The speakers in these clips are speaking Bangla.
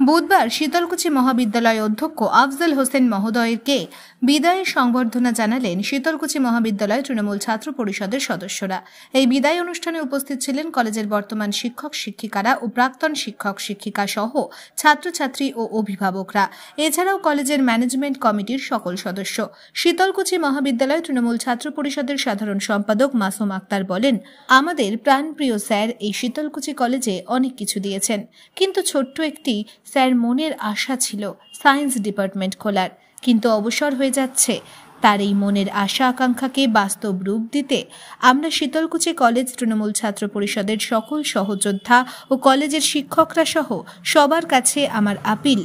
বুধবার শীতলকুচি মহাবিদ্যালয় অধ্যক্ষ আফজল হোসেন মহোদয়কে বিদায়ী সংবর্ধনা জানালেন শীতলকুচি মহাবিদ্যালয় তৃণমূল ছাত্র পরিষদের সদস্যরা। এই বিদায়ী অনুষ্ঠানে উপস্থিত ছিলেন কলেজের বর্তমান শিক্ষক শিক্ষিকারা ও প্রাক্তন শিক্ষক শিক্ষিকা সহ ছাত্রছাত্রী ও অভিভাবকরা, এছাড়াও কলেজের ম্যানেজমেন্ট কমিটির সকল সদস্য। শীতলকুচি মহাবিদ্যালয় তৃণমূল ছাত্র পরিষদের সাধারণ সম্পাদক মাসুম আক্তার বলেন, আমাদের প্রাণপ্রিয় স্যার এই শীতলকুচি কলেজে অনেক কিছু দিয়েছেন, কিন্তু ছোট্ট একটি স্যার মনের আশা ছিল সায়েন্স ডিপার্টমেন্ট খোলার, কিন্তু অবসর হয়ে যাচ্ছে। তার এই মনের আশা আকাঙ্ক্ষাকে বাস্তব রূপ দিতে আমরা শীতলকুচি কলেজ তৃণমূল ছাত্র পরিষদের সকল সহযোদ্ধা ও কলেজের শিক্ষকরা সহ সবার কাছে আমার আপিল,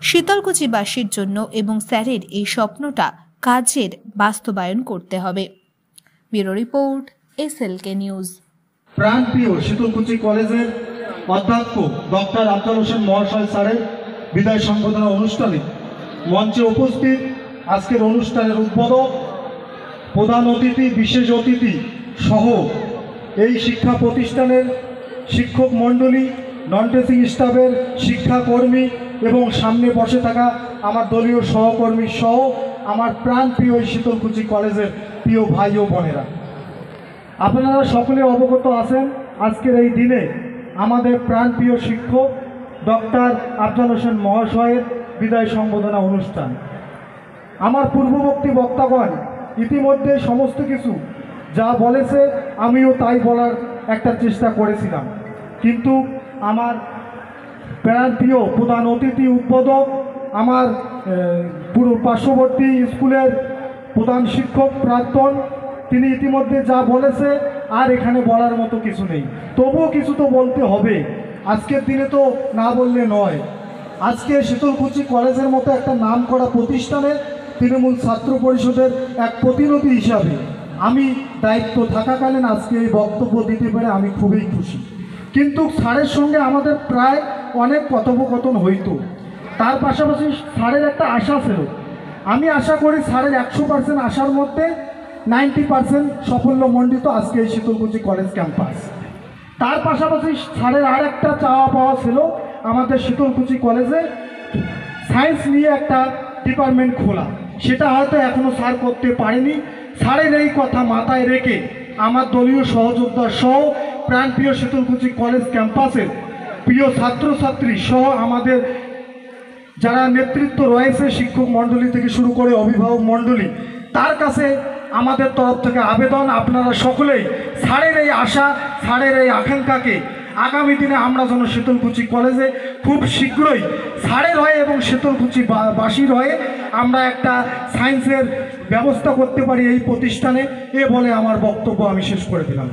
শীতলকুচিবাসীর জন্য এবং স্যারের এই স্বপ্নটা কাজের বাস্তবায়ন করতে হবে। Bureau report, SLK news. প্রাণপ্রিয় শীতলকুচি কলেজের অধ্যক্ষ ডক্টর আফজল হোসেন মহাশয় স্যারের বিদায় সংবর্ধনা অনুষ্ঠানে মঞ্চে উপস্থিত আজকের অনুষ্ঠানের উদ্বোধক, প্রধান অতিথি, বিশেষ অতিথি সহ এই শিক্ষা প্রতিষ্ঠানের শিক্ষক মণ্ডলী, নন টিচিং স্টাফের শিক্ষাকর্মী এবং সামনে বসে থাকা আমার দলীয় সহকর্মী সহ আমার প্রাণপ্রিয় শীতলকুচি কলেজের প্রিয় ভাই ও বোনেরা, আপনারা সকলে অবগত আছেন আজকের এই দিনে আমাদের প্রাণপ্রিয় শিক্ষক ডক্টর আফজল হোসেন মহাশয়ের বিদায় সংবর্ধনা অনুষ্ঠান। আমার পূর্ববর্তী বক্তাগণ ইতিমধ্যে সমস্ত কিছু যা বলেছে আমিও তাই বলার একটা চেষ্টা করেছিলাম, কিন্তু আমার প্রাণপ্রিয় প্রধান অতিথি উদ্বোধক, আমার পুরো পার্শ্ববর্তী স্কুলের প্রধান শিক্ষক প্রাক্তন, তিনি ইতিমধ্যে যা বলেছে আর এখানে বলার মতো কিছু নেই। তবুও কিছু তো বলতে হবে, আজকের দিনে তো না বললে নয়। আজকে শীতলকুচি কলেজের মতো একটা নামকরা প্রতিষ্ঠানে তৃণমূল ছাত্র পরিষদের এক প্রতিনিধি হিসাবে আমি দায়িত্ব থাকাকালীন আজকে এই বক্তব্য দিতে পেরে আমি খুবই খুশি। কিন্তু স্যারের সঙ্গে আমাদের প্রায় অনেক কথোপকথন হইতো, তার পাশাপাশি স্যারের একটা আশা ছিল। আমি আশা করি স্যারের 100% আশার মধ্যে 90% সাফল্যমণ্ডিত আজকে এই শীতলকুচি কলেজ ক্যাম্পাস। তার পাশাপাশি স্যারের আর একটা চাওয়া পাওয়া ছিল আমাদের শীতলকুচি কলেজে সায়েন্স নিয়ে একটা ডিপার্টমেন্ট খোলা, সেটা হয়তো এখনও স্যার করতে পারেনি। স্যারের এই কথা মাথায় রেখে আমার দলীয় সহযোদ্ধা সহ প্রাণপ্রিয় শীতলকুচি কলেজ ক্যাম্পাসের প্রিয় ছাত্রছাত্রী সহ আমাদের যারা নেতৃত্ব রয়েছে শিক্ষক মণ্ডলী থেকে শুরু করে অভিভাবক মণ্ডলী, তার কাছে আমাদের তরফ থেকে আবেদন, আপনারা সকলেই স্যারের এই আশা, স্যারের এই আকাঙ্ক্ষাকে আগামী দিনে আমরা যেন শীতলকুচি কলেজে খুব শীঘ্রই স্যারের হয়ে এবং শীতলকুচি বাসীর হয়ে আমরা একটা সায়েন্সের ব্যবস্থা করতে পারি এই প্রতিষ্ঠানে। এ বলে আমার বক্তব্য আমি শেষ করে দিলাম।